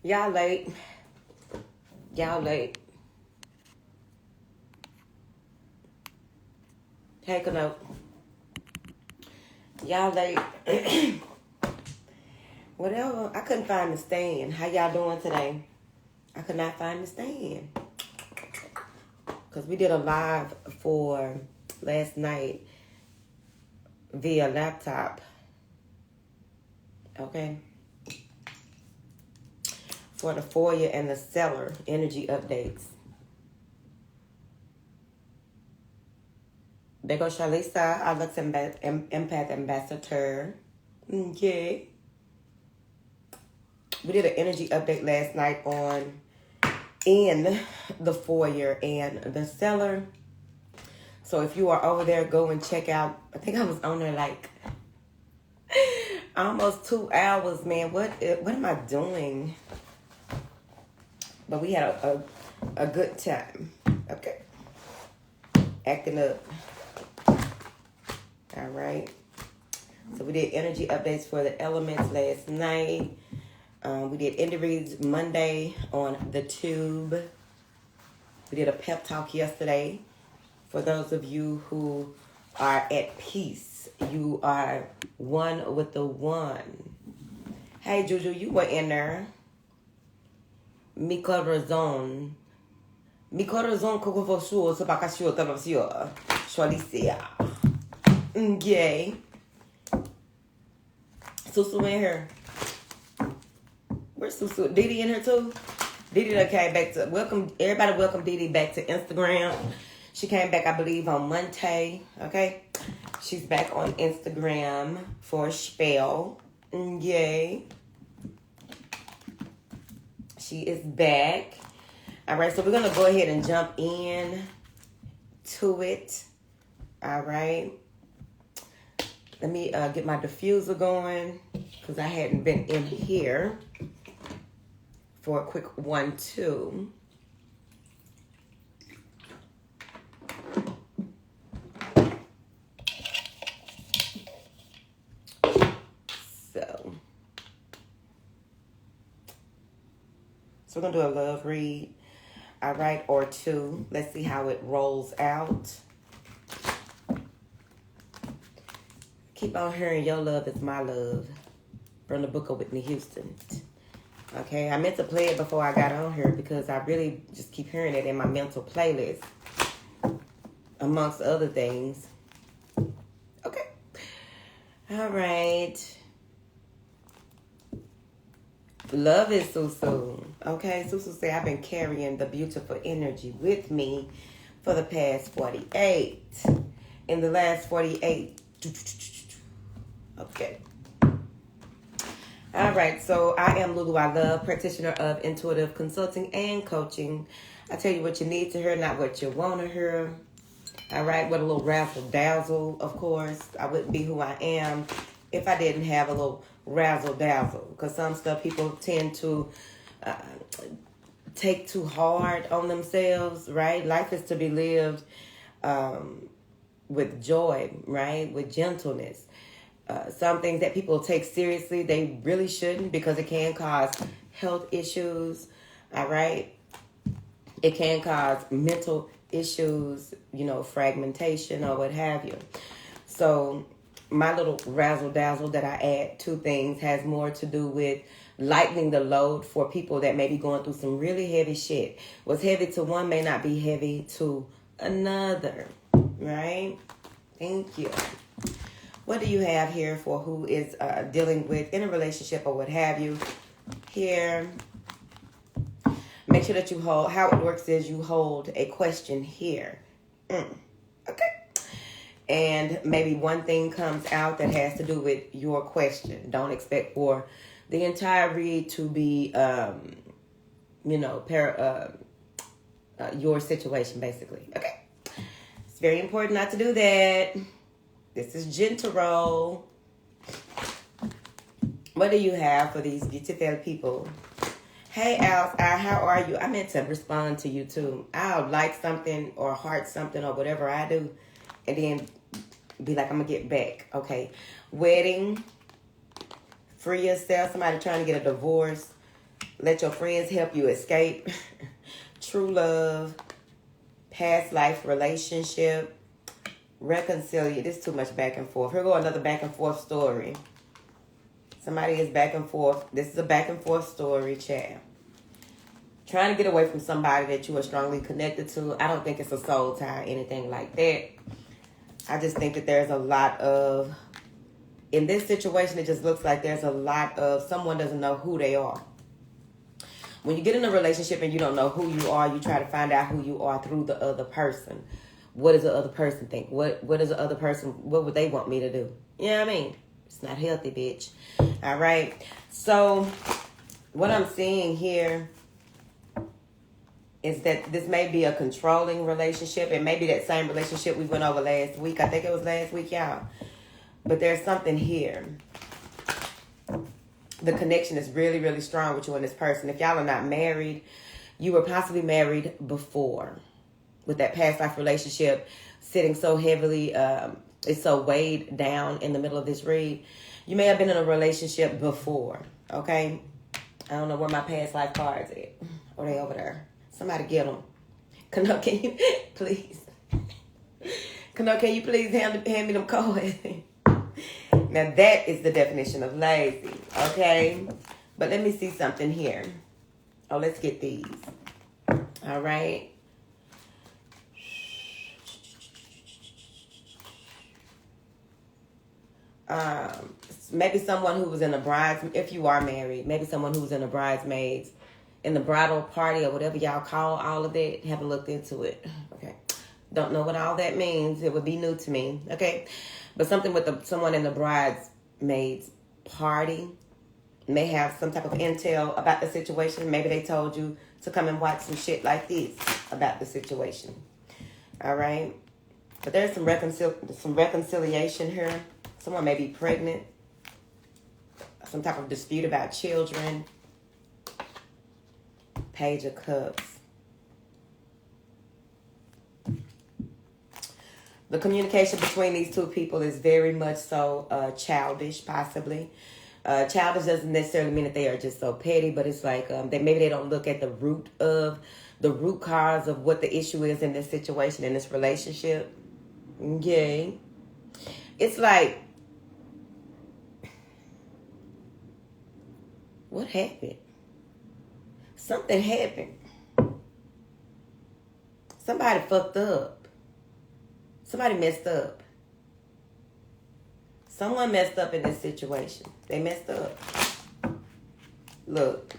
Y'all late. Y'all late. Hey, Kano. Y'all late. Whatever. I couldn't find the stand. How y'all doing today? I could not find the stand. Because we did a live for last night via laptop. Okay. For the foyer and the cellar energy updates. There goes Shalisa, our Lux Empath Ambassador. Okay. We did an energy update last night in the foyer and the cellar. So if you are over there, go and check out. I think I was on there like almost 2 hours, man. What am I doing? But we had a good time. Okay. Acting up. All right. So we did energy updates for the elements last night. We did Indie Reads Monday on the Tube. We did a pep talk yesterday. For those of you who are at peace, you are one with the one. Hey, Juju, you were in there. Mi corazón coco fosuo se bacasio tabasio. Shwalicia. Yay. Susu in here. Where's Susu? Didi in here too? Didi done came back to welcome Didi back to Instagram. She came back, I believe, on Monday. Okay. She's back on Instagram for a spell. Yay. She is back. All right, so we're going to go ahead and jump in to it. All right. Let me get my diffuser going because I hadn't been in here for a quick 1-2. So we're going to do a love read, all right, or two. Let's see how it rolls out. Keep on hearing Your Love Is My Love from the book of Whitney Houston. Okay, I meant to play it before I got on here because I really just keep hearing it in my mental playlist, amongst other things. Okay. All right. Love is Susu. Okay, Susu say, I've been carrying the beautiful energy with me for the past 48. In the last 48. Okay. All right, so I am Lulu I Love, practitioner of intuitive consulting and coaching. I tell you what you need to hear, not what you want to hear. All right, with a little razzle dazzle, of course. I wouldn't be who I am if I didn't have a little razzle dazzle, because some stuff people tend to take too hard on themselves, right? Life is to be lived with joy, right? With gentleness. Some things that people take seriously, they really shouldn't, because it can cause health issues, all right? It can cause mental issues, fragmentation or what have you. So my little razzle dazzle that I add to things has more to do with lightening the load for people that may be going through some really heavy shit. What's heavy to one may not be heavy to another, right? Thank you. What do you have here for who is dealing with in a relationship or what have you? Here, make sure that you hold, how it works is you hold a question here. Okay. And maybe one thing comes out that has to do with your question. Don't expect for the entire read to be, your situation, basically. Okay. It's very important not to do that. This is gentle roll. What do you have for these beautiful people? Hey, Al, how are you? I meant to respond to you, too. I'll like something or heart something or whatever I do, and then be like, I'm going to get back. Okay. Wedding. Free yourself. Somebody trying to get a divorce. Let your friends help you escape. True love. Past life relationship. Reconciliate. This is too much back and forth. Here go another back and forth story. Somebody is back and forth. This is a back and forth story, chat. Trying to get away from somebody that you are strongly connected to. I don't think it's a soul tie, anything like that. I just think that there's a lot of, in this situation, it just looks like there's a lot of someone doesn't know who they are. When you get in a relationship and you don't know who you are, you try to find out who you are through the other person. What does the other person think? What does the other person, what would they want me to do? You know what I mean? It's not healthy, bitch. All right. So what I'm seeing here is that this may be a controlling relationship. It may be that same relationship we went over last week. I think it was last week, y'all. But there's something here. The connection is really, really strong with you and this person. If y'all are not married, you were possibly married before. With that past life relationship sitting so heavily, it's so weighed down in the middle of this read. You may have been in a relationship before, okay? I don't know where my past life cards at. Or they over there. Somebody get them. Kano, can you please? Kano, can you please hand me them cards? Now that is the definition of lazy, okay? But let me see something here. Oh, let's get these. All right. Maybe someone who was in a if you are married, maybe someone who was in a bridesmaids, in the bridal party or whatever y'all call all of that. Haven't looked into it. Okay. Don't know what all that means. It would be new to me. Okay. But something with someone in the bridesmaids party may have some type of intel about the situation. Maybe they told you to come and watch some shit like this about the situation. All right. But there's some reconciliation here. Someone may be pregnant. Some type of dispute about children. Page of Cups. The communication between these two people is very much so childish, possibly. Childish doesn't necessarily mean that they are just so petty, but it's like maybe they don't look at the root cause of what the issue is in this situation, in this relationship. Okay. It's like, what happened? Something happened. Somebody fucked up. Somebody messed up. Someone messed up in this situation. They messed up. Look.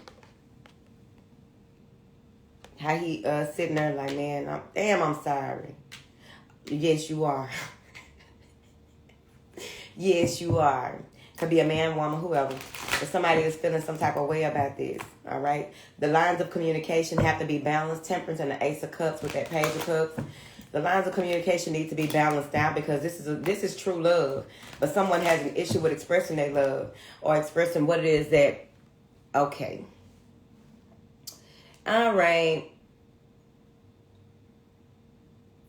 How he sitting there like, man, I'm sorry. Yes, you are. Yes, you are. Could be a man, woman, whoever. But somebody is feeling some type of way about this. All right. The lines of communication have to be balanced. Temperance and the Ace of Cups with that Page of Cups. The lines of communication need to be balanced out because this is true love. But someone has an issue with expressing their love or expressing what it is that, okay. All right.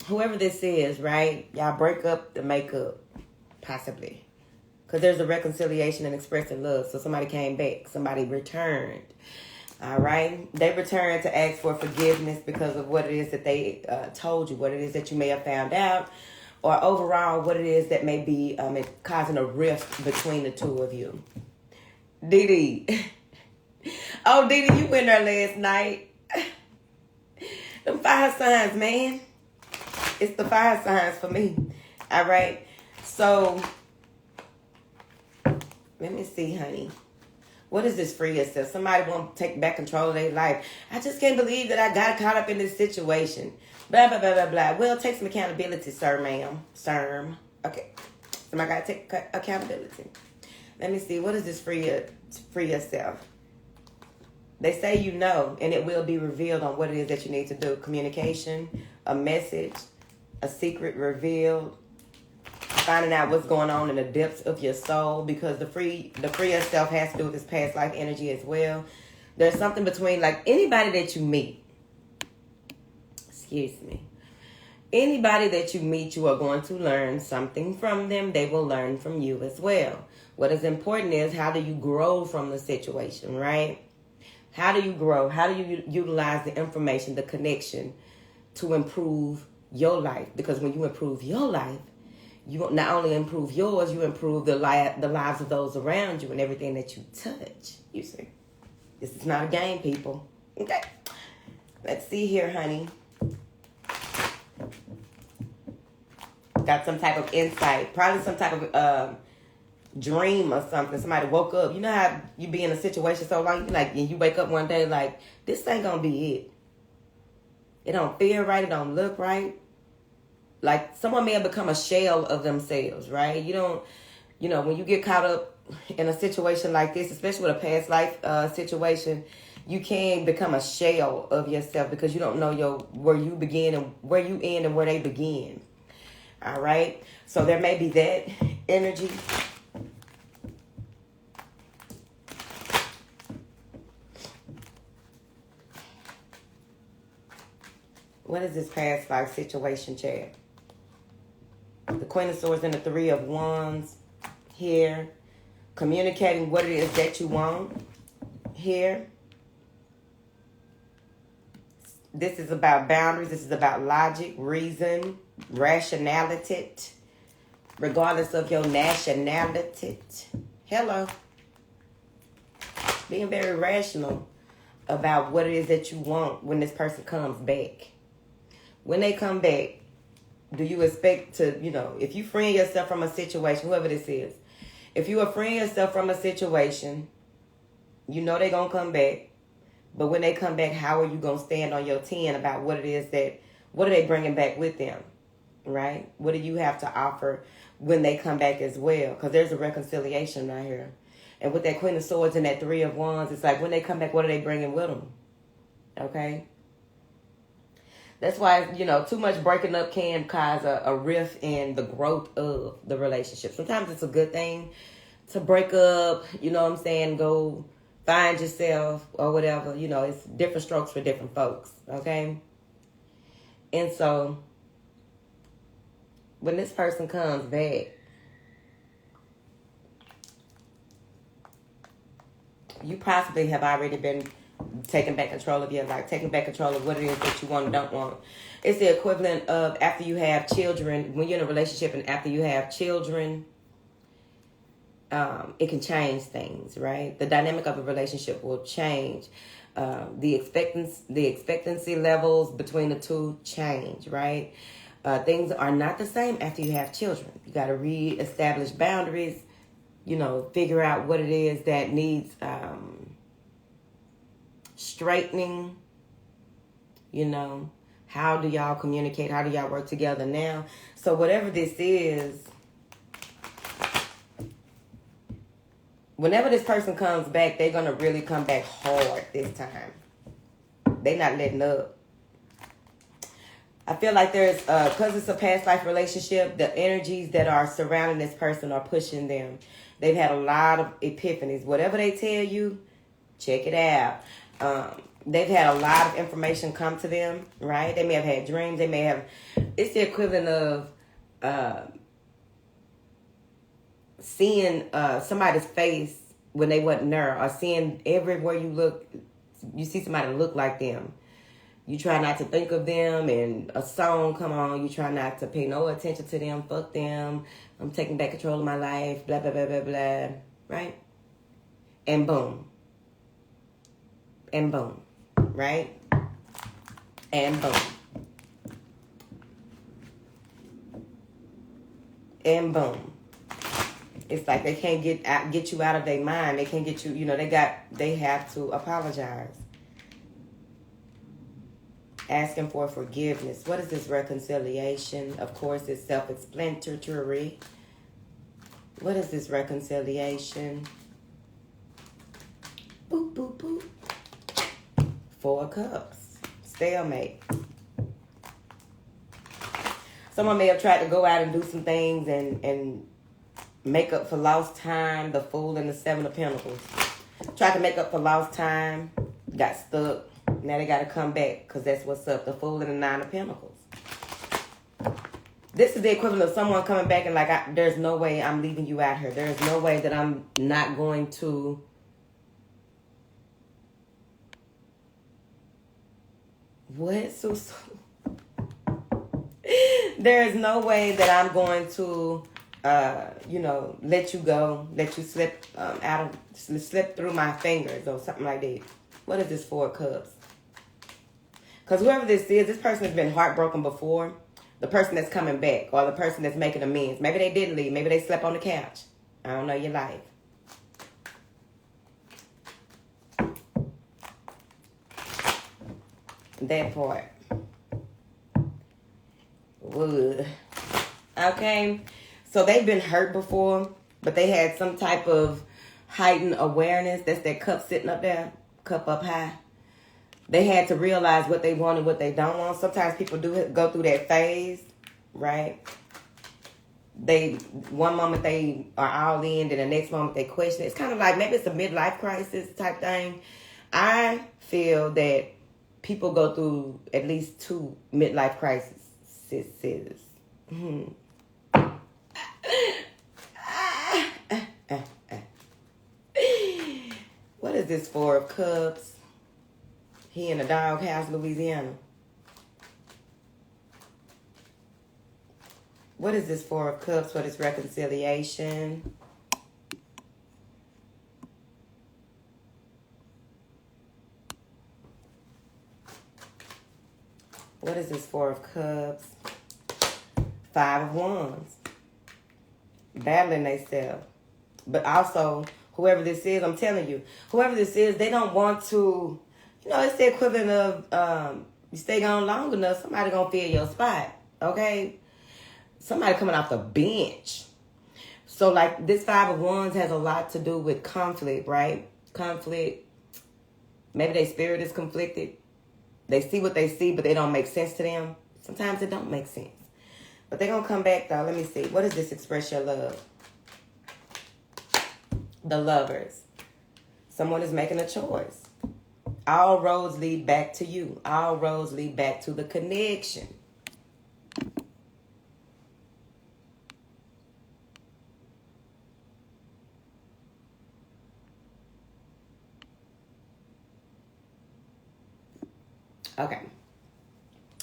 Whoever this is, right? Y'all break up to make up, possibly. Because there's a reconciliation and expressing love. So somebody came back. Somebody returned. All right. They returned to ask for forgiveness because of what it is that they told you, what it is that you may have found out, or overall what it is that may be causing a rift between the two of you. Dee Dee. Oh, Dee Dee, you went there last night. Them fire signs, man. It's the fire signs for me. All right. So, let me see, honey. What is this free yourself? Somebody want to take back control of their life. I just can't believe that I got caught up in this situation. Blah, blah, blah, blah, blah. Well, take some accountability, sir, ma'am. Sir. Okay. Somebody got to take accountability. Let me see. What is this free yourself? They say you know, and it will be revealed on what it is that you need to do. Communication, a message, a secret revealed. Finding out what's going on in the depths of your soul, because the free yourself has to do with this past life energy as well. There's something between, like, anybody that you meet. Excuse me. Anybody that you meet, you are going to learn something from them. They will learn from you as well. What is important is how do you grow from the situation, right? How do you grow? How do you utilize the information, the connection to improve your life? Because when you improve your life, you not only improve yours, you improve the lives of those around you and everything that you touch. You see, this is not a game, people. Okay, let's see here, honey. Got some type of insight, probably some type of dream or something. Somebody woke up. You know how you be in a situation so long, you like, and you wake up one day like, this ain't gonna be it. It don't feel right. It don't look right. Like someone may have become a shell of themselves, right? You don't, when you get caught up in a situation like this, especially with a past life situation, you can become a shell of yourself because you don't know where you begin and where you end and where they begin. All right. So there may be that energy. What is this past life situation, Chad? The Queen of Swords and the Three of Wands here. Communicating what it is that you want here. This is about boundaries. This is about logic, reason, rationality, regardless of your nationality. Hello. Being very rational about what it is that you want when this person comes back. When they come back, do you expect to, if you freeing yourself from a situation, whoever this is, if you are freeing yourself from a situation, they're going to come back. But when they come back, how are you going to stand on your 10 about what are they bringing back with them, right? What do you have to offer when they come back as well? Because there's a reconciliation right here. And with that Queen of Swords and that Three of Wands, it's like when they come back, what are they bringing with them? Okay? That's why, too much breaking up can cause a rift in the growth of the relationship. Sometimes it's a good thing to break up, go find yourself or whatever. It's different strokes for different folks, okay? And so when this person comes back, you possibly have already been taking back control of your life, taking back control of what it is that you want and don't want. It's the equivalent of after you have children, when you're in a relationship and after you have children, it can change things, right? The dynamic of a relationship will change. The expectancy levels between the two change, right? Things are not the same after you have children. You got to reestablish boundaries, figure out what it is that needs straightening, how do y'all communicate? How do y'all work together now? So whatever this is, whenever this person comes back, they're going to really come back hard this time. They're not letting up. I feel like there's, because it's a past life relationship, the energies that are surrounding this person are pushing them. They've had a lot of epiphanies. Whatever they tell you, check it out. They've had a lot of information come to them, right? They may have had dreams. They may have, it's the equivalent of seeing somebody's face when they wasn't there, or seeing everywhere you look, you see somebody look like them. You try not to think of them, and a song come on. You try not to pay no attention to them. Fuck them. I'm taking back control of my life. Blah, blah, blah, blah, blah. Right? And boom. And boom. Right? And boom. And boom. It's like they can't get you out of their mind. They can't get you, they have to apologize. Asking for forgiveness. What is this reconciliation? Of course, it's self-explanatory. What is this reconciliation? Boop, boop, boop. 4 of Cups. Stalemate. Someone may have tried to go out and do some things and make up for lost time. The Fool and the 7 of Pentacles. Tried to make up for lost time. Got stuck. Now they got to come back because that's what's up. The Fool and the 9 of Pentacles. This is the equivalent of someone coming back and like, there's no way I'm leaving you out here. There's no way that I'm not going to What, Susu? There is no way that I'm going to, let you go, let you slip slip through my fingers or something like that. What is this Four of Cups? Because whoever this is, this person has been heartbroken before. The person that's coming back or the person that's making amends. Maybe they didn't leave. Maybe they slept on the couch. I don't know your life. That part. Wood. Okay. So they've been hurt before, but they had some type of heightened awareness. That's that cup sitting up there, cup up high. They had to realize what they want and what they don't want. Sometimes people do go through that phase, right? One moment they are all in, then the next moment they question it. It's kind of like maybe it's a midlife crisis type thing. I feel that people go through at least 2 midlife crises. What is this Four of Cups? He in the doghouse, Louisiana. What is this Four of Cups? What is reconciliation? What is this Four of Cups? Five of Wands. Battling themselves. But also, whoever this is, I'm telling you, whoever this is, they don't want to, it's the equivalent of you stay gone long enough, somebody gonna fill your spot. Okay? Somebody coming off the bench. So like this Five of Wands has a lot to do with conflict, right? Conflict. Maybe their spirit is conflicted. They see what they see, but they don't make sense to them. Sometimes it don't make sense. But they're going to come back, though. Let me see. What does this express your love? The Lovers. Someone is making a choice. All roads lead back to you. All roads lead back to the connection. Okay.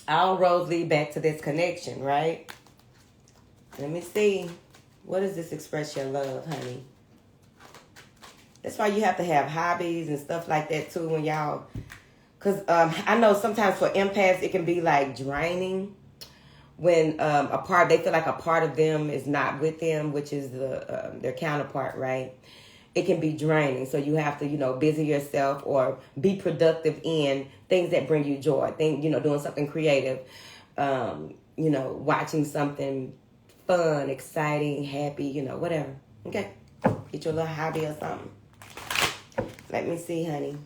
All roads lead back to this connection, right? Let me see. What does this express your love, honey? That's why you have to have hobbies and stuff like that, too, when y'all... Because I know sometimes for empaths, it can be, like, draining when they feel like a part of them is not with them, which is their counterpart, right? It can be draining. So you have to, busy yourself or be productive in things that bring you joy. Doing something creative, watching something fun, exciting, happy, whatever. Okay. Get your little hobby or something. Let me see, honey.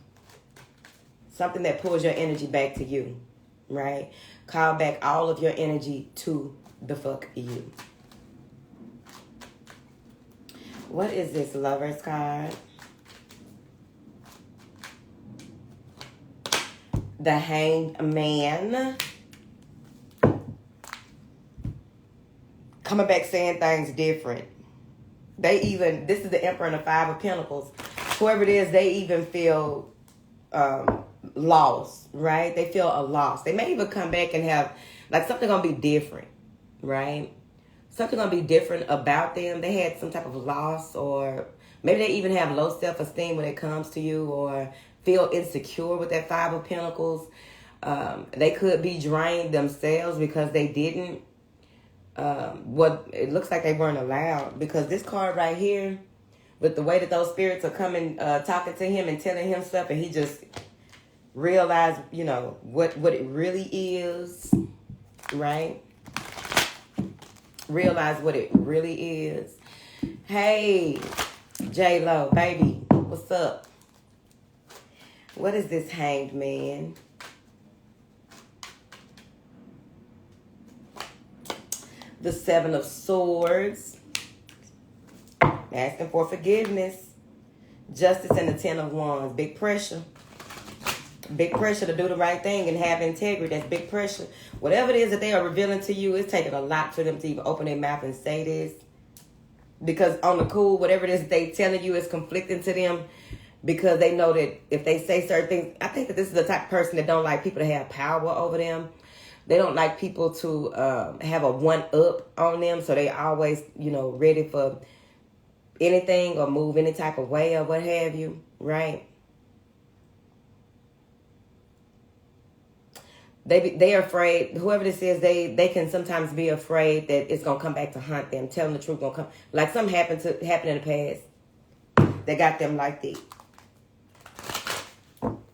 Something that pulls your energy back to you, right? Call back all of your energy to the fuck you. What is this Lover's card? The Hanged Man. Coming back saying things different. This is the Emperor and the Five of Pentacles. Whoever it is, they even feel lost, right? They feel a loss. They may even come back and have, like, something gonna be different, right? Something gonna be different about them. They had some type of loss, or maybe they even have low self-esteem when it comes to you, or feel insecure with that Five of Pentacles. They could be drained themselves because they didn't. What it looks like they weren't allowed, because this card right here, with the way that those spirits are coming, talking to him and telling him stuff, and he just realized, what it really is, right? Realize what it really is. Hey, J-Lo, baby, what's up? What is this Hanged Man? The Seven of Swords. Asking for forgiveness. Justice and the Ten of Wands. Big pressure. Big pressure to do the right thing and have integrity. That's big pressure. Whatever it is that they are revealing to you, it's taking a lot for them to even open their mouth and say this. Because on the cool, whatever it is that they telling you is conflicting to them, because they know that if they say certain things, I think that this is the type of person that don't like people to have power over them. They don't like people to have a one-up on them, so they always, ready for anything or move any type of way or what have you, right? They are afraid. Whoever this is, they can sometimes be afraid that it's gonna come back to haunt them. Telling the truth gonna come, like something happened in the past that got them like that.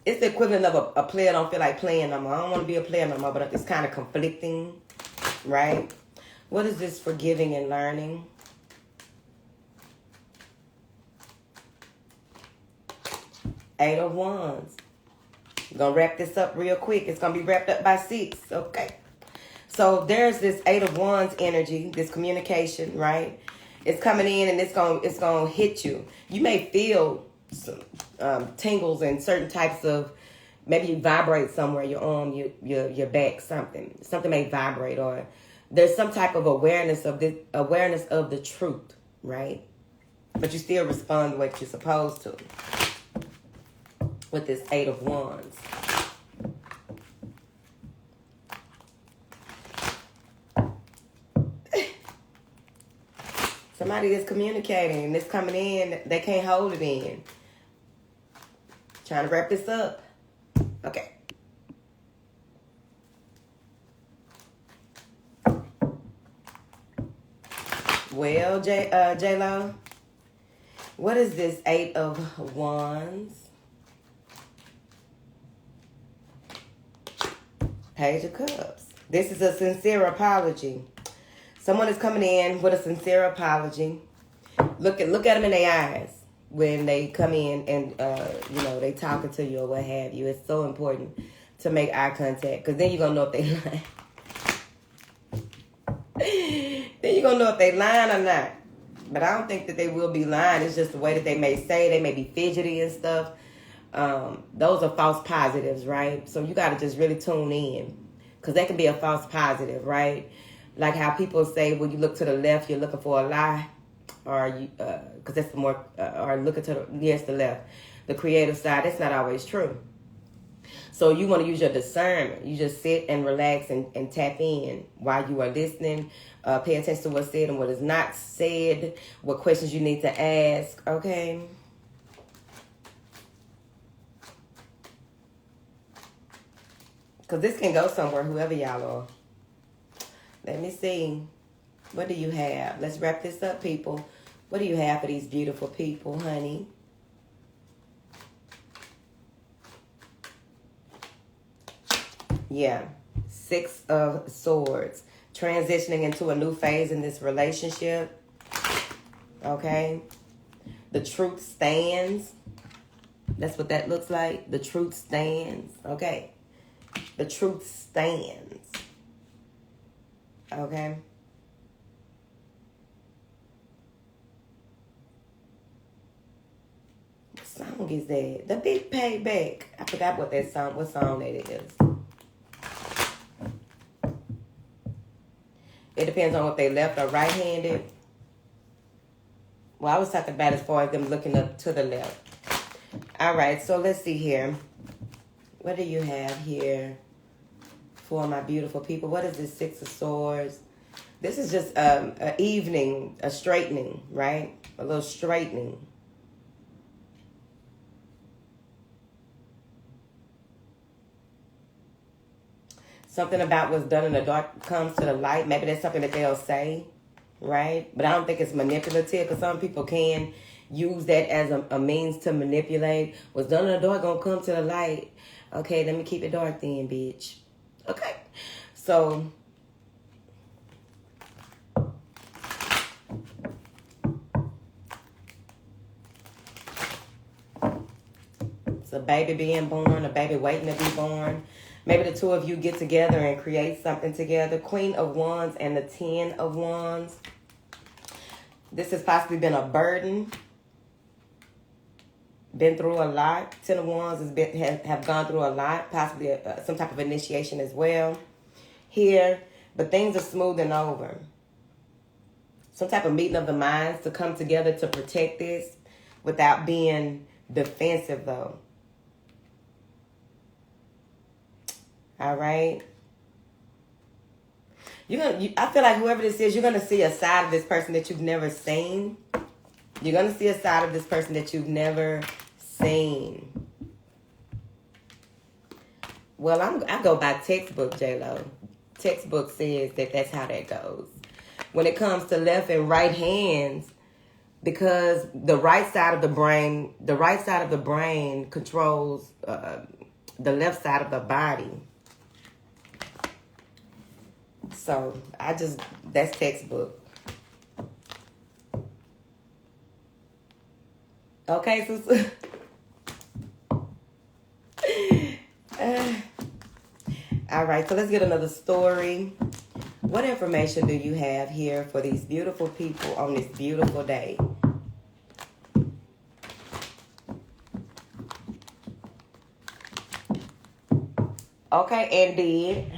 It's the equivalent of a player don't feel like playing no more. I don't want to be a player no more, but it's kind of conflicting, right? What is this forgiving and learning? Eight of Wands. Gonna wrap this up real quick. It's gonna be wrapped up by 6. Okay. So there's this 8 of Wands energy, this communication, right? It's coming in and it's gonna hit you. You may feel some tingles and certain types of, maybe you vibrate somewhere, your arm, your back, something may vibrate, or there's some type of awareness of the truth, right? But you still respond what you're supposed to. With this 8 of Wands. Somebody is communicating and it's coming in. They can't hold it in. Trying to wrap this up. Okay. Well, J-Lo, what is this 8 of Wands? Page of Cups. This is a sincere apology. Someone is coming in with a sincere apology. Look at them in their eyes when they come in and they talking to you or what have you. It's so important to make eye contact, because then you're gonna know if they lying. Then you're gonna know if they lying or not. But I don't think that they will be lying. It's just the way that they may say. They may be fidgety and stuff. Those are false positives, right? So you got to just really tune in, because that can be a false positive, right? Like how people say, when you look to the left, you're looking for a lie, or you, because that's the more, or looking to the left, the creative side. That's not always true. So you want to use your discernment. You just sit and relax and tap in while you are listening. Pay attention to what's said and what is not said. What questions you need to ask. Okay. Because this can go somewhere, whoever y'all are. Let me see. What do you have? Let's wrap this up, people. What do you have for these beautiful people, honey? Yeah. 6 of Swords. Transitioning into a new phase in this relationship. Okay. The truth stands. That's what that looks like. The truth stands. Okay. The truth stands. Okay. What song is that? The Big Payback. I forgot what song that is. It depends on if they left or right-handed. Well, I was talking about as far as them looking up to the left. All right, so let's see here. What do you have here for my beautiful people? What is this 6 of Swords? This is just an evening, a straightening, right? A little straightening. Something about what's done in the dark comes to the light. Maybe that's something that they'll say, right? But I don't think it's manipulative, because some people can use that as a means to manipulate. What's done in the dark gonna come to the light. Okay, let me keep it dark then, bitch. Okay, so it's a baby being born, a baby waiting to be born. Maybe the two of you get together and create something together. Queen of Wands and the 10 of Wands. This has possibly been a burden. Been through a lot. 10 of Wands have gone through a lot. Possibly some type of initiation as well here. But things are smoothing over. Some type of meeting of the minds to come together to protect this without being defensive, though. All right? I feel like whoever this is, you're going to see a side of this person that you've never seen. You're going to see a side of this person that you've never seen. Well, I go by textbook, J-Lo. Textbook says that that's how that goes. When it comes to left and right hands, because the right side of the brain controls the left side of the body. So that's textbook. Okay, sister. All right, so let's get another story. What information do you have here for these beautiful people on this beautiful day? Okay, and did.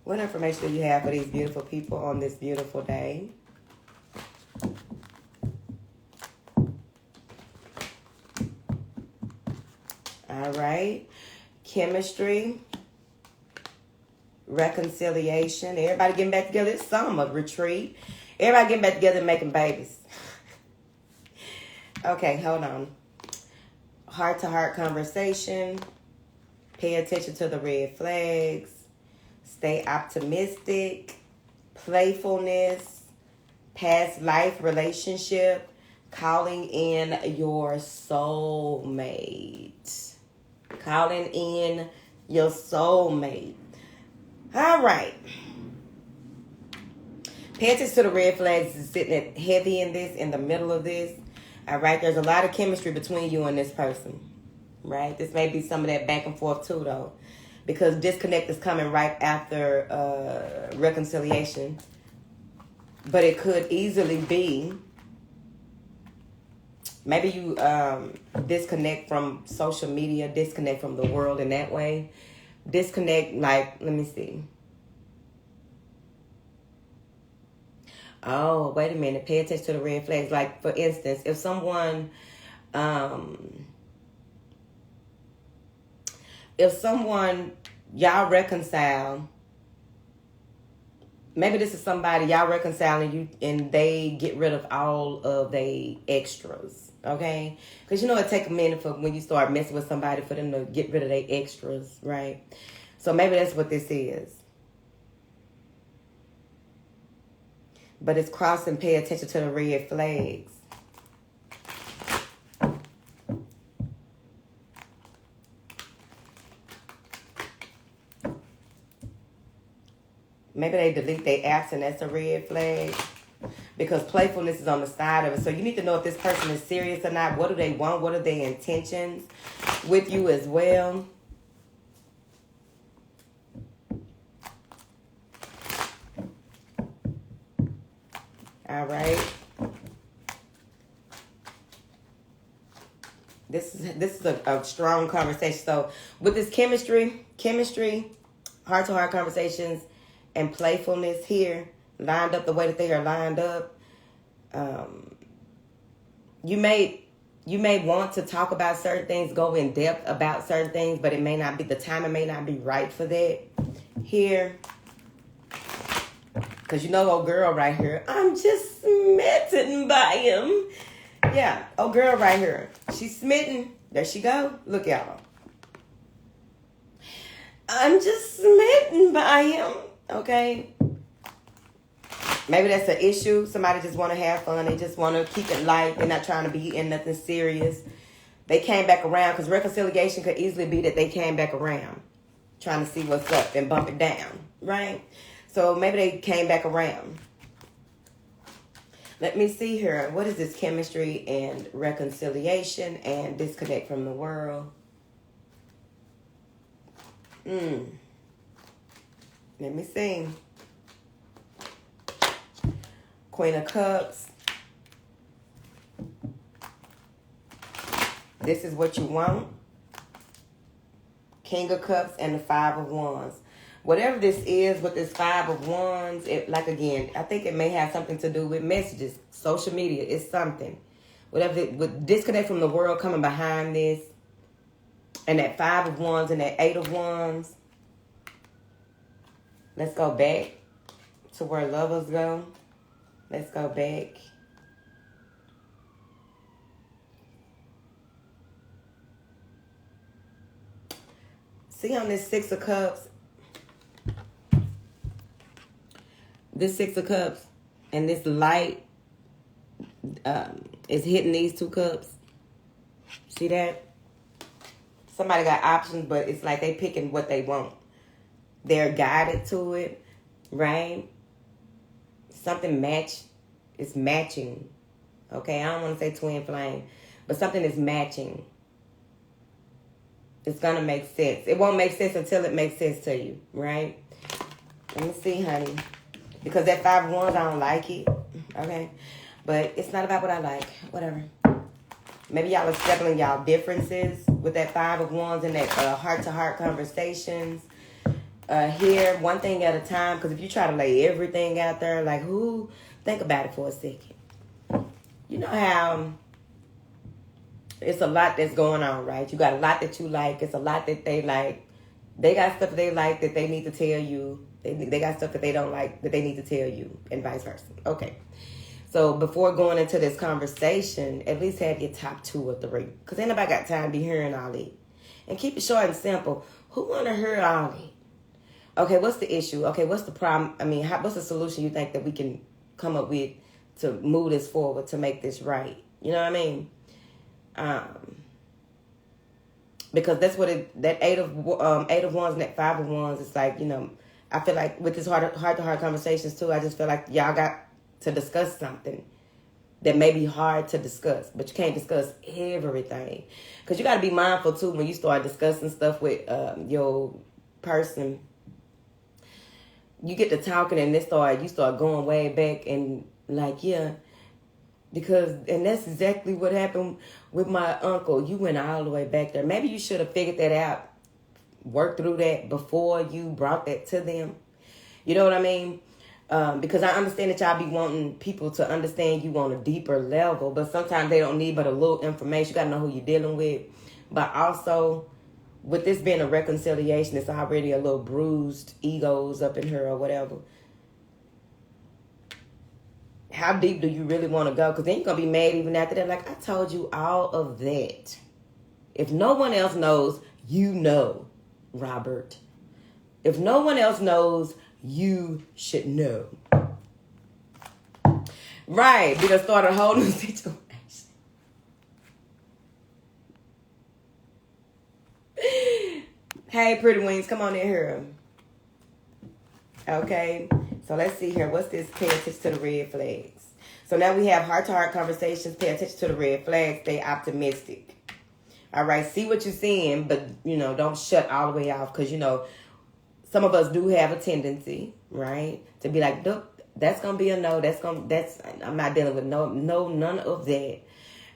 What information do you have for these beautiful people on this beautiful day? All right. Chemistry. Reconciliation. Everybody getting back together. It's summer. Retreat. Everybody getting back together and making babies. Okay, hold on. Heart-to-heart conversation. Pay attention to the red flags. Stay optimistic. Playfulness. Past life relationship. Calling in your soulmate. Calling in your soulmate. All right. Pay attention to the red flags. It's sitting heavy in the middle of this. All right. There's a lot of chemistry between you and this person. Right. This may be some of that back and forth too, though, because disconnect is coming right after reconciliation. But it could easily be maybe you disconnect from social media, disconnect from the world in that way. Disconnect, like, let me see. Oh, wait a minute. Pay attention to the red flags. Like, for instance, if someone, y'all reconcile, maybe this is somebody y'all reconciling you and they get rid of all of their extras, okay? Because you know it take a minute for when you start messing with somebody for them to get rid of their extras, right? So maybe that's what this is. But it's crossing, pay attention to the red flags. Maybe they delete their apps and that's a red flag. Because playfulness is on the side of it. So you need to know if this person is serious or not. What do they want? What are their intentions with you as well? All right. This is a strong conversation. So with this chemistry, heart-to-heart conversations, and playfulness here, lined up the way that they are lined up, you may want to talk about certain things, go in depth about certain things, but it may not be, the timing may not be right for that here. Because you know, old girl right here, I'm just smitten by him. Yeah, old girl right here, she's smitten. There she go. Look, y'all. I'm just smitten by him. Okay. Maybe that's an issue. Somebody just want to have fun. They just want to keep it light. They're not trying to be in nothing serious. They came back around, because reconciliation could easily be that they came back around trying to see what's up and bump it down, right? So maybe they came back around. Let me see here. What is this? Chemistry and reconciliation and disconnect from the world. Let me see. Queen of Cups. This is what you want. King of Cups and the Five of Wands. Whatever this is with this Five of Wands, like again, I think it may have something to do with messages. Social media is something. Whatever, with disconnect from the world coming behind this. And that 5 of Wands and that 8 of Wands. Let's go back to where lovers go. Let's go back. See on this 6 of Cups. This 6 of Cups and this light is hitting these 2 cups. See that? Somebody got options, but it's like they picking what they want. They're guided to it, right? Something is matching. Okay, I don't want to say twin flame, but something is matching. It's going to make sense. It won't make sense until it makes sense to you, right? Let me see, honey. Because that 5 of Wands, I don't like it, okay? But it's not about what I like. Whatever. Maybe y'all are settling y'all differences with that 5 of Wands and that heart-to-heart conversations. Here, one thing at a time. Because if you try to lay everything out there, like who? Think about it for a second. You know how it's a lot that's going on, right? You got a lot that you like. It's a lot that they like. They got stuff they like that they need to tell you. They got stuff that they don't like that they need to tell you, and vice versa. Okay. So before going into this conversation, at least have your top 2 or 3. Because ain't nobody got time to be hearing all that. And keep it short and simple. Who want to hear all that? Okay, what's the issue? Okay, what's the problem? I mean, what's the solution you think that we can come up with to move this forward, to make this right? You know what I mean? Because that's what that 8 of Wands and that 5 of Wands, it's like, you know, I feel like with this heart-to-heart conversations too, I just feel like y'all got to discuss something that may be hard to discuss, but you can't discuss everything. Because you got to be mindful too when you start discussing stuff with your person. You get to talking and you start going way back and like, yeah, and that's exactly what happened with my uncle. You went all the way back there. Maybe you should have figured that out, worked through that before you brought that to them. You know what I mean? Because I understand that y'all be wanting people to understand you on a deeper level, but sometimes they don't need but a little information. You got to know who you're dealing with. But also, with this being a reconciliation, it's already a little bruised egos up in her or whatever. How deep do you really want to go? Because then you're going to be mad even after that. Like, I told you all of that. If no one else knows, you know, Robert. If no one else knows, you should know. Right. We're going to start a whole new situation. Hey, pretty wings, come on in here. Okay. So let's see here. What's this? Pay attention to the red flags. So now we have heart-to-heart conversations. Pay attention to the red flags. Stay optimistic. All right. See what you're seeing, but, you know, don't shut all the way off because, you know, some of us do have a tendency, right, to be like, look, that's going to be a no. I'm not dealing with none of that,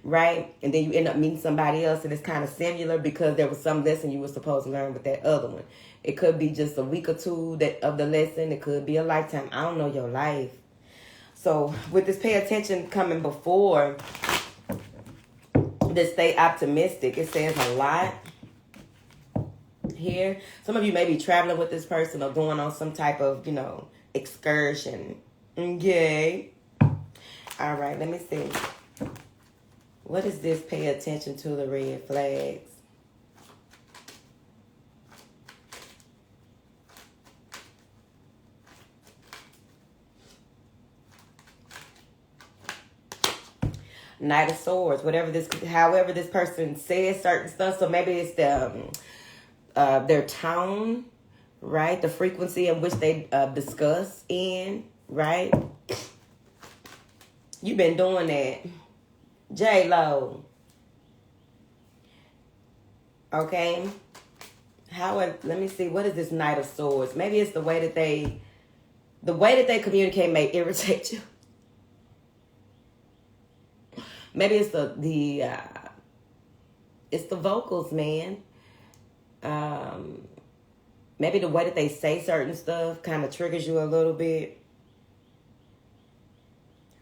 right? And then you end up meeting somebody else and it's kind of similar because there was some lesson you were supposed to learn with that other one. It could be just a week or two of the lesson. It could be a lifetime. I don't know your life. So with this pay attention coming before, this stay optimistic, it says a lot. Here, some of you may be traveling with this person or going on some type of, you know, excursion. Okay. All right, let me see. What is this? Pay attention to the red flags. Knight of Swords. However this person says certain stuff. So maybe it's their tone, right? The frequency in which they discuss in, right? You've been doing that. J-Lo. Okay. Let me see. What is this Knight of Swords? Maybe it's the way that they communicate may irritate you. Maybe it's it's the vocals, man. Maybe the way that they say certain stuff kind of triggers you a little bit.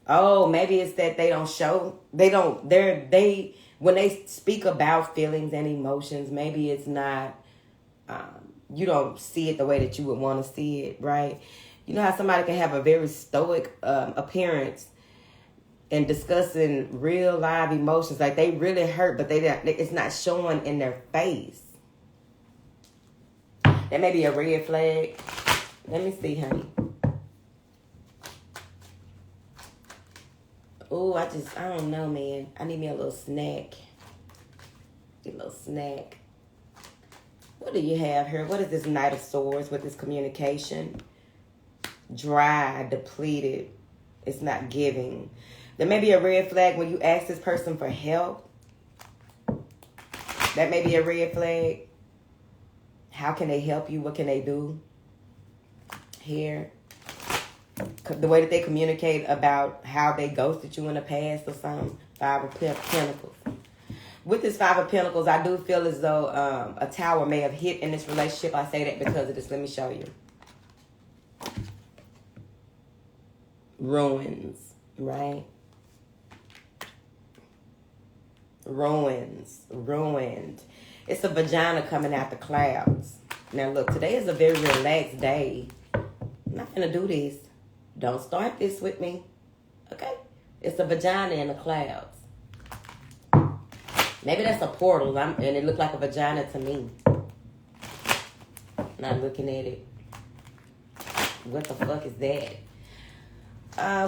Oh, maybe it's that they don't show, when they speak about feelings and emotions, maybe it's not, you don't see it the way that you would want to see it, right? You know how somebody can have a very stoic appearance and discussing real live emotions, like they really hurt, but it's not showing in their face. That may be a red flag. Let me see, honey. Oh, I don't know, man. I need me a little snack. Get a little snack. What do you have here? What is this Knight of Swords with this communication? Dry, depleted. It's not giving. There may be a red flag when you ask this person for help. That may be a red flag. How can they help you? What can they do? Here. The way that they communicate about how they ghosted you in the past or something. Five of Pentacles. With this Five of Pentacles, I do feel as though a tower may have hit in this relationship. I say that because of this. Let me show you. Ruins, right? Ruined. It's a vagina coming out the clouds. Now look, today is a very relaxed day. I'm not gonna do this. Don't start this with me. Okay? It's a vagina in the clouds. Maybe that's a portal, and it looked like a vagina to me. Not looking at it. What the fuck is that?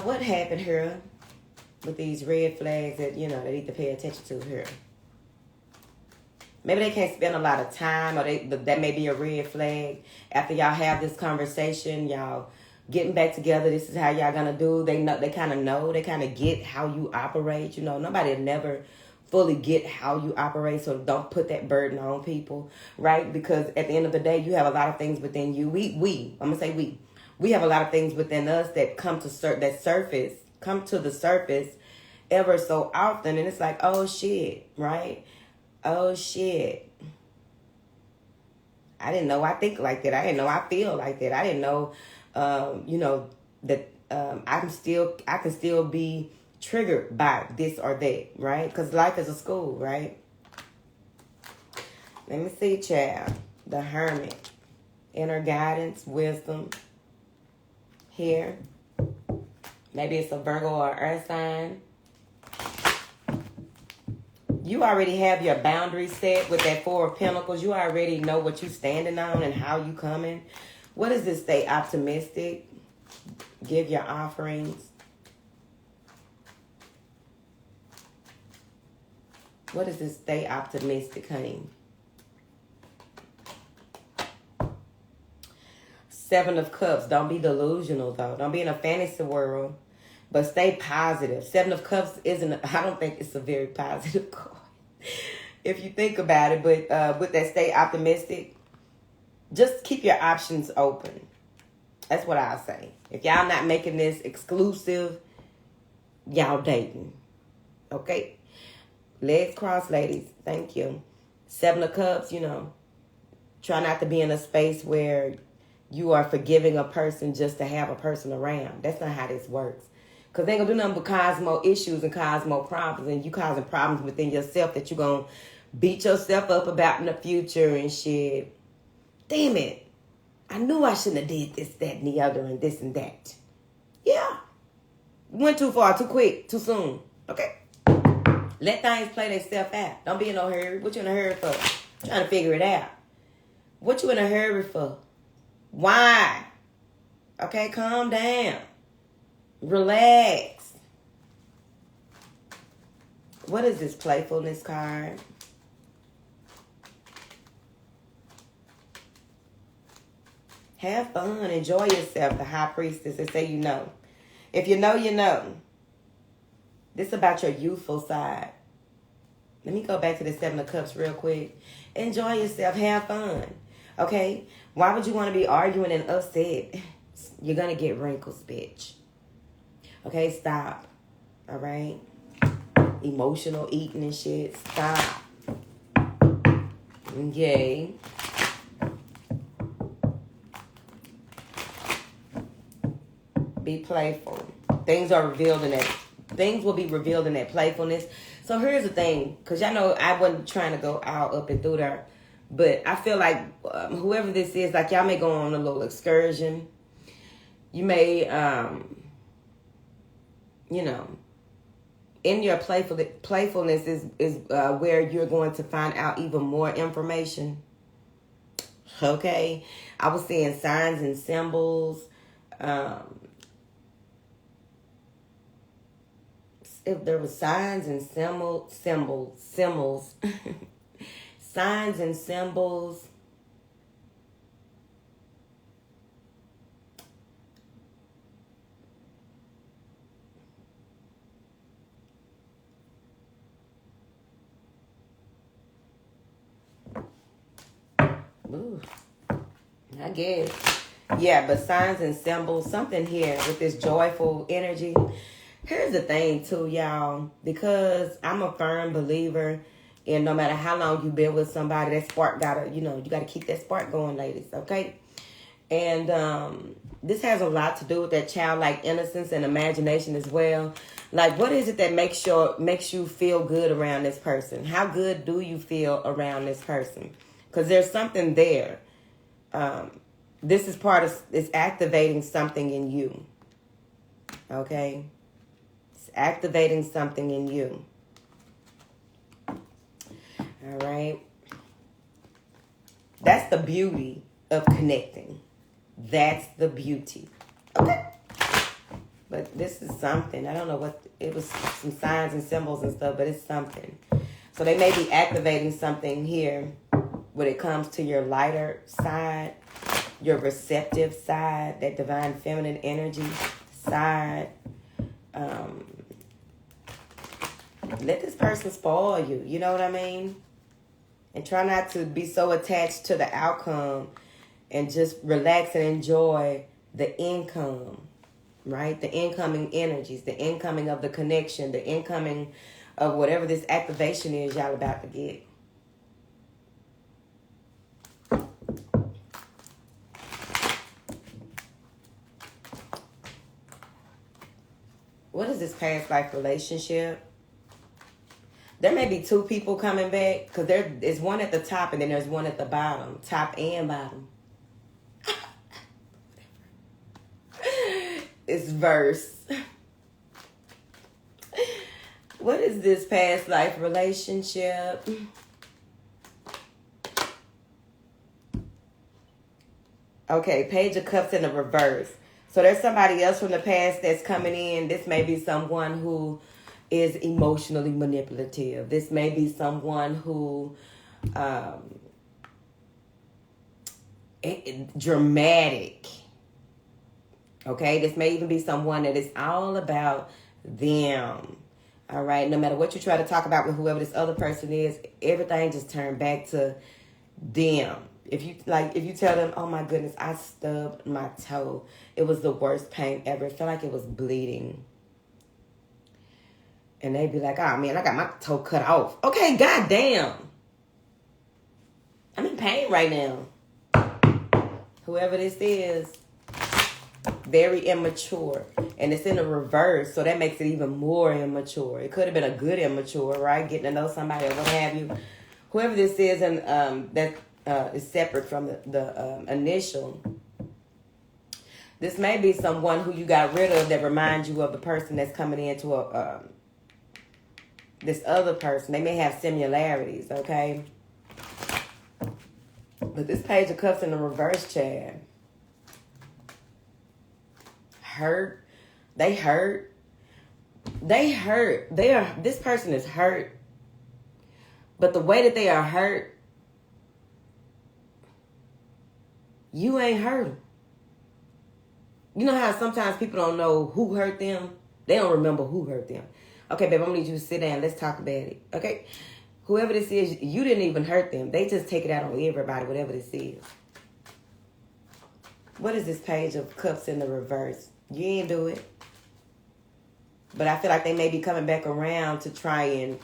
What happened here with these red flags that, they need to pay attention to here? Maybe they can't spend a lot of time, or that may be a red flag. After y'all have this conversation, y'all getting back together, this is how y'all gonna do. They kind of get how you operate. Nobody will never fully get how you operate, so don't put that burden on people, right? Because at the end of the day, you have a lot of things within you. I'm gonna say we have a lot of things within us that come to the surface ever so often, and it's like, oh shit, right? Oh shit. I didn't know I think like that. I didn't know I feel like that. I didn't know, that I can still be triggered by this or that, right? Because life is a school, right? Let me see, child. The Hermit. Inner guidance, wisdom. Here. Maybe it's a Virgo or Earth sign. You already have your boundaries set with that Four of Pentacles. You already know what you're standing on and how you coming. What is this? Stay optimistic. Give your offerings. What is this? Stay optimistic, honey. Seven of Cups. Don't be delusional, though. Don't be in a fantasy world. But stay positive. Seven of Cups I don't think it's a very positive card. If you think about it. But with that stay optimistic, just keep your options open. That's what I'll say. If y'all not making this exclusive, y'all dating. Okay? Legs crossed, ladies. Thank you. Seven of Cups, try not to be in a space where you are forgiving a person just to have a person around. That's not how this works. Because they ain't going to do nothing but cause more issues and cause more problems. And you causing problems within yourself that you're going to beat yourself up about in the future and shit. Damn it. I knew I shouldn't have did this, that, and the other, and this and that. Yeah. Went too far, too quick, too soon. Okay? Let things play themselves out. Don't be in no hurry. What you in a hurry for? Trying to figure it out. What you in a hurry for? Why? Okay, calm down. Relax. What is this playfulness card? Have fun. Enjoy yourself. The High Priestess. They say you know. If you know, you know. This is about your youthful side. Let me go back to the Seven of Cups real quick. Enjoy yourself. Have fun. Okay? Why would you want to be arguing and upset? You're going to get wrinkles, bitch. Okay? Stop. All right? Emotional eating and shit. Stop. Okay? Be playful. Things are revealed in that. Things will be revealed in that playfulness. So here's the thing, because y'all know I wasn't trying to go out up and through there, but I feel like whoever this is, like y'all may go on a little excursion. You may, you know, in your playfulness is where you're going to find out even more information. Okay, I was seeing signs and symbols. If there were signs and symbols, signs and symbols. Ooh, I guess. Yeah, but signs and symbols, something here with this joyful energy. Here's the thing too, y'all, because I'm a firm believer in no matter how long you've been with somebody, that spark gotta, you gotta keep that spark going, ladies, okay? And this has a lot to do with that childlike innocence and imagination as well. Like, what is it that makes you feel good around this person? How good do you feel around this person? Because there's something there. This is it's activating something in you. Okay? It's activating something in you. All right? That's the beauty of connecting. That's the beauty. Okay? But this is something. I don't know what, it was some signs and symbols and stuff, but it's something. So they may be activating something here when it comes to your lighter side, your receptive side, that divine feminine energy side. Let this person spoil you. You know what I mean? And try not to be so attached to the outcome and just relax and enjoy the income, right? The incoming energies, the incoming of the connection, the incoming of whatever this activation is y'all about to get. What is this past life relationship? There may be two people coming back because there is one at the top and then there's one at the bottom, top and bottom. It's verse. What is this past life relationship? Okay, Page of Cups in the reverse. So there's somebody else from the past that's coming in. This may be someone who is emotionally manipulative. This may be someone who dramatic. Okay, this may even be someone that is all about them. All right, no matter what you try to talk about with whoever this other person is, everything just turned back to them. If you tell them, oh my goodness, I stubbed my toe. It was the worst pain ever. It felt like it was bleeding. And they'd be like, oh man, I got my toe cut off. Okay, goddamn. I'm in pain right now. Whoever this is, very immature. And it's in the reverse, so that makes it even more immature. It could have been a good immature, right? Getting to know somebody or what have you. Whoever this is, and that is separate from the initial. This may be someone who you got rid of that reminds you of the person that's coming into this other person. They may have similarities, okay? But this Page of Cups in the reverse, Chad. Hurt. They hurt. This person is hurt. But the way that they are hurt, you ain't hurt them. You know how sometimes people don't know who hurt them? They don't remember who hurt them. Okay, babe, I'm going to need you to sit down. Let's talk about it. Okay? Whoever this is, you didn't even hurt them. They just take it out on everybody, whatever this is. What is this Page of Cups in the reverse? You ain't do it. But I feel like they may be coming back around to try and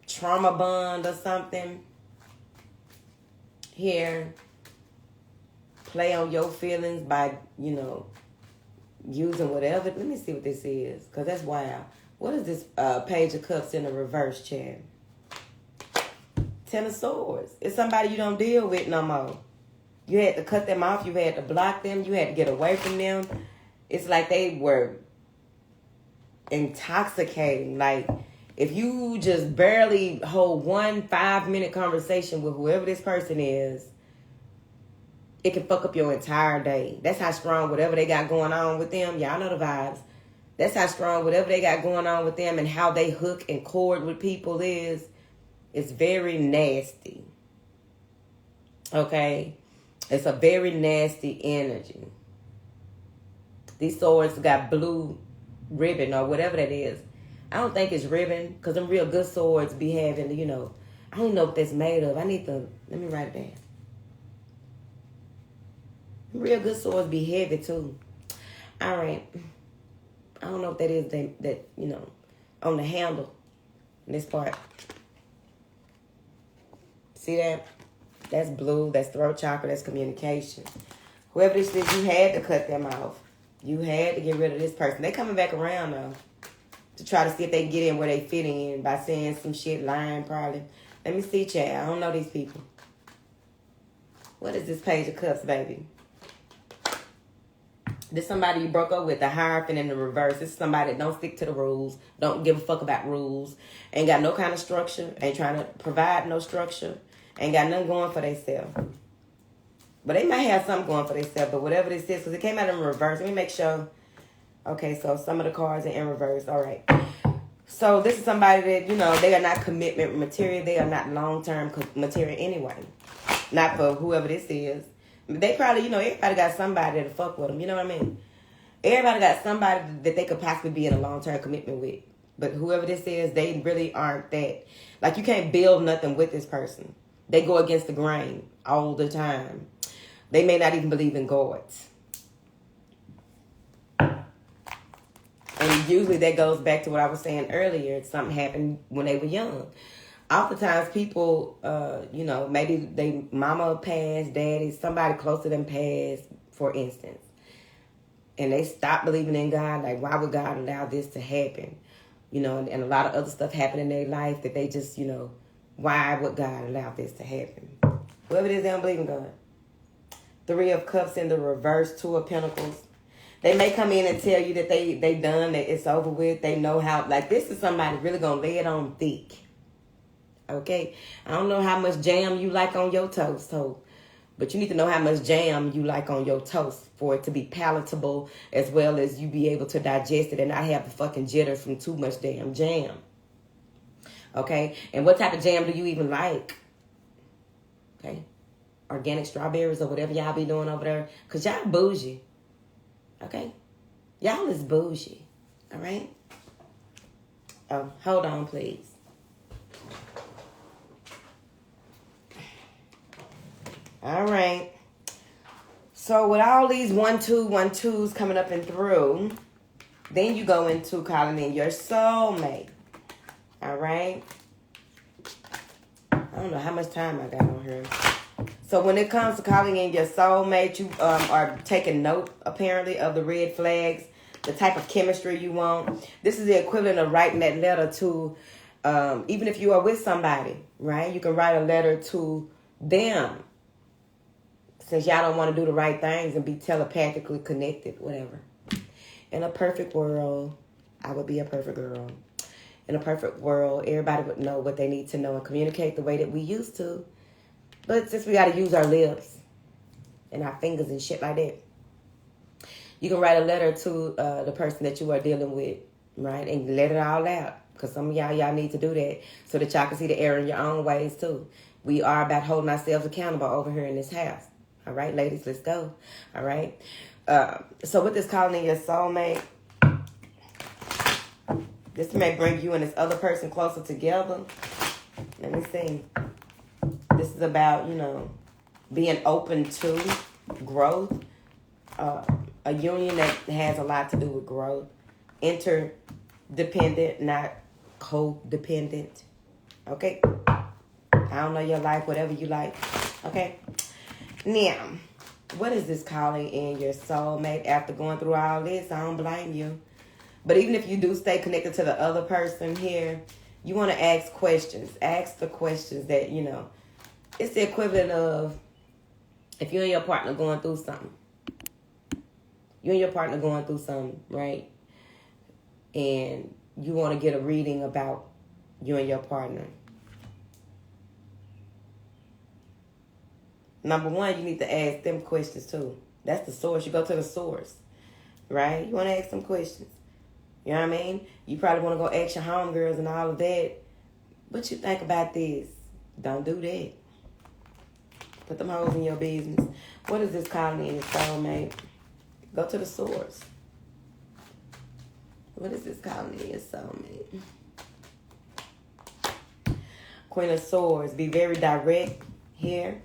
trauma bond or something. Here. Play on your feelings by, using whatever. Let me see what this is, because that's wild. What is this Page of Cups in the reverse, Chad? Ten of Swords. It's somebody you don't deal with no more. You had to cut them off. You had to block them. You had to get away from them. It's like they were intoxicating. Like, if you just barely hold 1 5-minute conversation with whoever this person is, it can fuck up your entire day. That's how strong whatever they got going on with them. Y'all know the vibes. That's how strong whatever they got going on with them and how they hook and cord with people is. It's very nasty. Okay? It's a very nasty energy. These swords got blue ribbon or whatever that is. I don't think it's ribbon, because them real good swords be having, I don't even know what that's made of. Let me write it down. Real good swords be heavy too. All right. I don't know what that is that on the handle, in this part. See that? That's blue. That's throat chakra. That's communication. Whoever this is, you had to cut them off. You had to get rid of this person. They coming back around though, to try to see if they can get in where they fit in by saying some shit, lying probably. Let me see, Chad. I don't know these people. What is this Page of Cups, baby? This somebody you broke up with, the Hierophant in the reverse. This is somebody that don't stick to the rules, don't give a fuck about rules, ain't got no kind of structure, ain't trying to provide no structure, ain't got nothing going for themselves. But they might have something going for themselves, but whatever this is, because it came out in reverse. Let me make sure. Okay, so some of the cards are in reverse. All right. So this is somebody that, they are not commitment material. They are not long-term material anyway. Not for whoever this is. They probably, everybody got somebody to fuck with them. You know what I mean? Everybody got somebody that they could possibly be in a long-term commitment with. But whoever this is, they really aren't that. Like, you can't build nothing with this person. They go against the grain all the time. They may not even believe in God. And usually that goes back to what I was saying earlier. Something happened when they were young. Oftentimes people, maybe they mama passed, daddy, somebody close to them passed, for instance. And they stopped believing in God. Like, why would God allow this to happen? And a lot of other stuff happened in their life that they just, why would God allow this to happen? Whoever it is, they don't believe in God. 3 of Cups in the reverse, 2 of Pentacles. They may come in and tell you that they done, that it's over with. They know how, like, this is somebody really going to lay it on thick. Okay? I don't know how much jam you like on your toast, but you need to know how much jam you like on your toast for it to be palatable, as well as you be able to digest it and not have the fucking jitters from too much damn jam. Okay? And what type of jam do you even like? Okay? Organic strawberries or whatever y'all be doing over there. Because y'all bougie. Okay? Y'all is bougie. All right? Oh, hold on, please. All right. So with all these 1-2-1-2s coming up and through, then you go into calling in your soulmate. All right? I don't know how much time I got on here. So when it comes to calling in your soulmate, you are taking note, apparently, of the red flags, the type of chemistry you want. This is the equivalent of writing that letter to, even if you are with somebody, right? You can write a letter to them. Since y'all don't want to do the right things and be telepathically connected, whatever. In a perfect world, I would be a perfect girl. In a perfect world, everybody would know what they need to know and communicate the way that we used to. But since we got to use our lips and our fingers and shit like that, you can write a letter to the person that you are dealing with, right? And let it all out. Because some of y'all need to do that so that y'all can see the error in your own ways too. We are about holding ourselves accountable over here in this house. All right, ladies, let's go. All right. So with this calling in your soulmate, this may bring you and this other person closer together. Let me see. This is about, being open to growth. A union that has a lot to do with growth. Interdependent, not codependent. Okay? I don't know your life, whatever you like. Okay? Now, What is this calling in your soulmate? After going through all this, I don't blame you. But even if you do stay connected to the other person here, you want to ask questions. Ask the questions that, you know, it's the equivalent of if you and your partner going through something. You and your partner going through something, right? And you want to get a reading about you and your partner. Number one, you need to ask them questions too. That's the source. You go to the source, right? You want to ask them questions. You know what I mean? You probably want to go ask your homegirls and all of that. What you think about this? Don't do that. Put them hoes in your business. What is this calling in your soulmate? Go to the source. What is this calling in your soulmate? Queen of Swords. Be very direct here.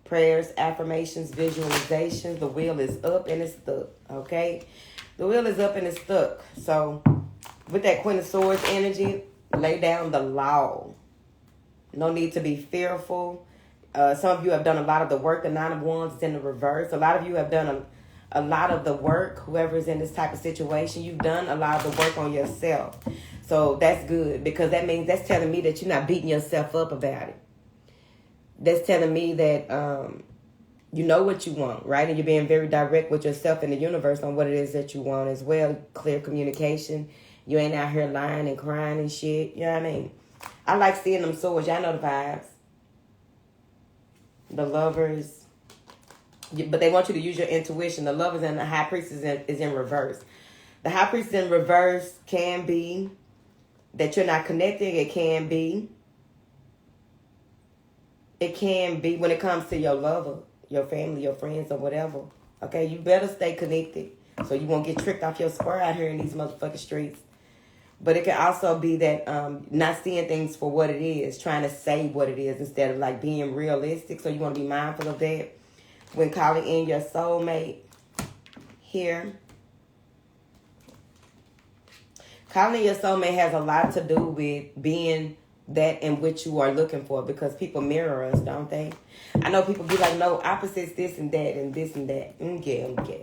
Prayers, affirmations, visualizations. The wheel is up and it's stuck. Okay? The wheel is up and it's stuck. So, with that Queen of Swords energy, lay down the law. No need to be fearful. Some of you have done a lot of the work. The Nine of Wands is in the reverse. A lot of you have done a lot of the work. Whoever's in this type of situation, you've done a lot of the work on yourself. So that's good, because that means that's telling me that you're not beating yourself up about it. That's telling me that you know what you want, right? And you're being very direct with yourself and the universe on what it is that you want as well. Clear communication. You ain't out here lying and crying and shit. You know what I mean? I like seeing them swords. Y'all know the vibes. The Lovers. But they want you to use your intuition. The Lovers and the High Priestess is in reverse. The High Priestess in reverse can be that you're not connecting. It can be when it comes to your lover, your family, your friends, or whatever. Okay, you better stay connected so you won't get tricked off your square out here in these motherfucking streets. But it can also be that not seeing things for what it is, trying to say what it is instead of like being realistic. So you want to be mindful of that when calling in your soulmate here. Calling in your soulmate has a lot to do with being that in which you are looking for, because people mirror us, don't they? I know people be like, no, opposites, this and that and this and that. Okay.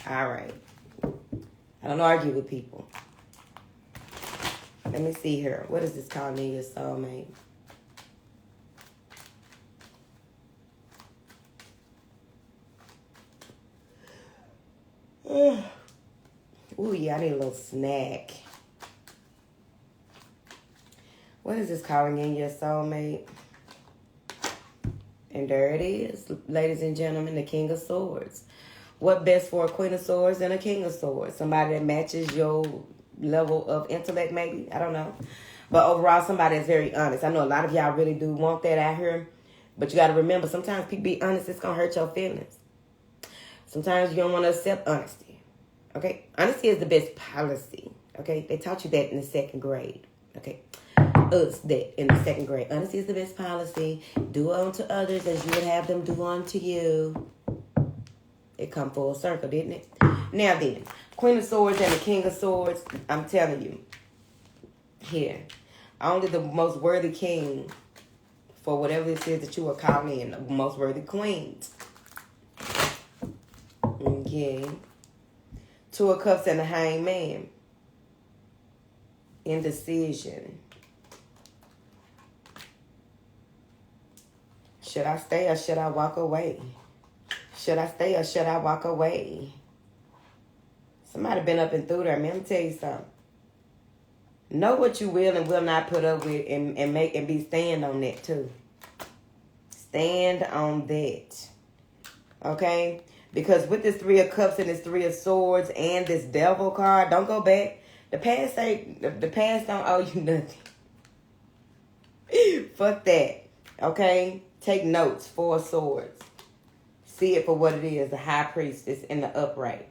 All right. I don't argue with people. Let me see here. What is this calling in your soulmate? Ooh, yeah, I need a little snack. What is this calling in your soulmate? And there it is, ladies and gentlemen, the King of Swords. What best for a Queen of Swords and a King of Swords? Somebody that matches your level of intellect, maybe. I don't know. But overall, somebody that's very honest. I know a lot of y'all really do want that out here. But you got to remember, sometimes people be honest, it's going to hurt your feelings. Sometimes you don't want to accept honesty. Okay? Honesty is the best policy. Okay? They taught you that in the 2nd grade. Okay? Us that in the 2nd grade. Honesty is the best policy. Do unto others as you would have them do unto you. It come full circle, didn't it? Now then, Queen of Swords and the King of Swords, I'm telling you, here, only the most worthy king for whatever this is that you are calling in, the most worthy queens. Okay. 2 of Cups and the Hangman. Indecision. Should I stay or should I walk away? Should I stay or should I walk away? Somebody been up and through there, man. Let me tell you something. Know what you will and will not put up with, and stand on that too. Stand on that. Okay? Because with this 3 of Cups and this 3 of Swords and this Devil card, don't go back. The past don't owe you nothing. Fuck that. Okay? Take notes. 4 of Swords. See it for what it is. The High Priestess in the upright.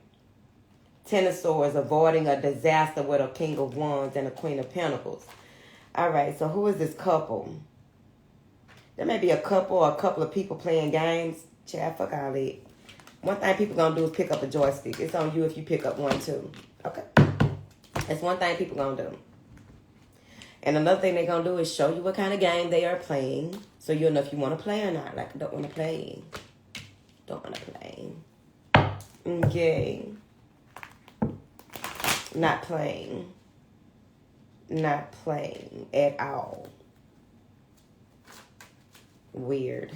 10 of Swords, avoiding a disaster with a King of Wands and a Queen of Pentacles. All right, so who is this couple? There may be a couple or a couple of people playing games. Child, fuck all that. One thing people gonna do is pick up a joystick. It's on you if you pick up one too. Okay? That's one thing people gonna do. And another thing they're going to do is show you what kind of game they are playing. So you'll know if you want to play or not. Like, don't want to play. Don't want to play. Okay. Not playing. Not playing at all. Weird.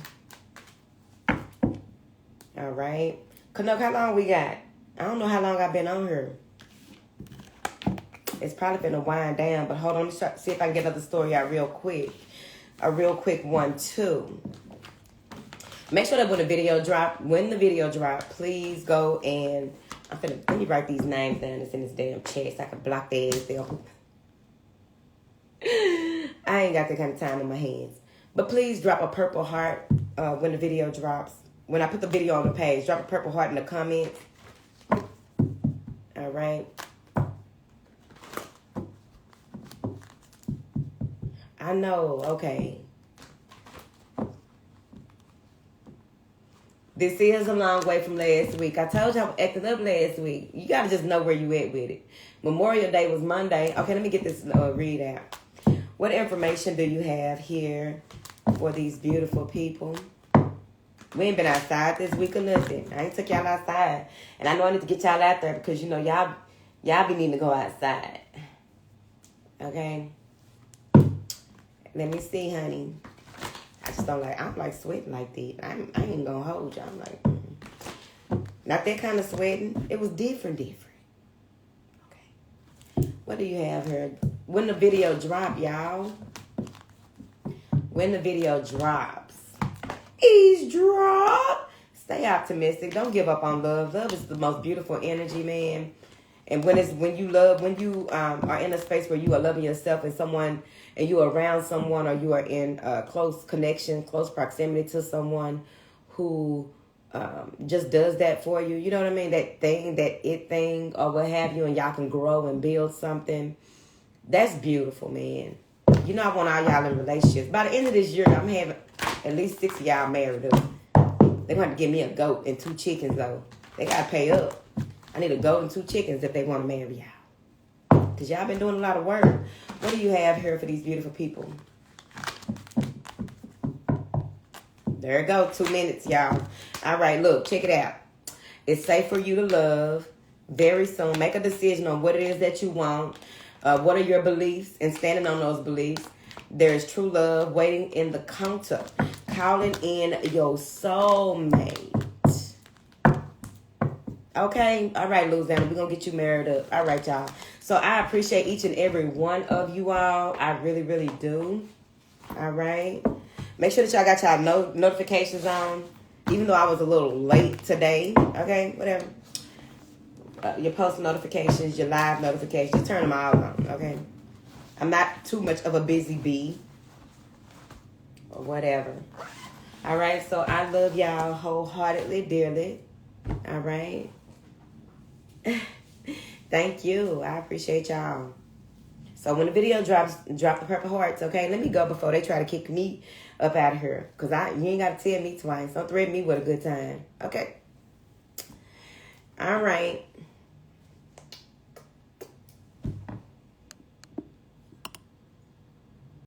All right. Canuck, how long we got? I don't know how long I've been on here. It's probably been a wind down, but hold on. Let me see if I can get another story out real quick. A real quick one, too. Make sure that when the video drop, please go and... let me write these names down that's in this damn chat so I can block their ass down. I ain't got that kind of time in my hands. But please drop a purple heart when the video drops. When I put the video on the page, drop a purple heart in the comments. All right. I know. Okay. This is a long way from last week. I told you I was acting up last week. You got to just know where you at with it. Memorial Day was Monday. Okay, let me get this read out. What information do you have here for these beautiful people? We ain't been outside this week or nothing. I ain't took y'all outside. And I know I need to get y'all out there because, you know, y'all be needing to go outside. Okay? Let me see, honey. I don't like sweating like that. I ain't gonna hold you. I'm like, not that kind of sweating. It was different. Okay. What do you have here? When the video drop, y'all. When the video drops. Eavesdrop. Stay optimistic. Don't give up on love. Love is the most beautiful energy, man. And when you are in a space where you are loving yourself and you are around someone, or you are in close connection, close proximity to someone who just does that for you. You know what I mean? That thing, or what have you, and y'all can grow and build something. That's beautiful, man. You know, I want all y'all in relationships. By the end of this year, I'm having at least 6 of y'all married up. They're going to give me a goat and 2 chickens, though. They got to pay up. I need a goat and 2 chickens if they want to marry y'all. Because y'all been doing a lot of work. What do you have here for these beautiful people? There you go. 2 minutes, y'all. All right, look. Check it out. It's safe for you to love very soon. Make a decision on what it is that you want. What are your beliefs? And standing on those beliefs. There is true love waiting in the counter. Calling in your soulmate. Okay? All right, Louisiana. We're going to get you married up. All right, y'all. So I appreciate each and every one of you all. I really, really do. All right? Make sure that y'all got y'all notifications on. Even though I was a little late today. Okay? Whatever. Your post notifications, your live notifications. Turn them all on. Okay? I'm not too much of a busy bee. Or whatever. All right? So I love y'all wholeheartedly, dearly. All right? Thank you. I appreciate y'all. So when the video drops, drop the purple hearts, okay? Let me go before they try to kick me up out of here. Because you ain't got to tell me twice. Don't threaten me with a good time. Okay? All right.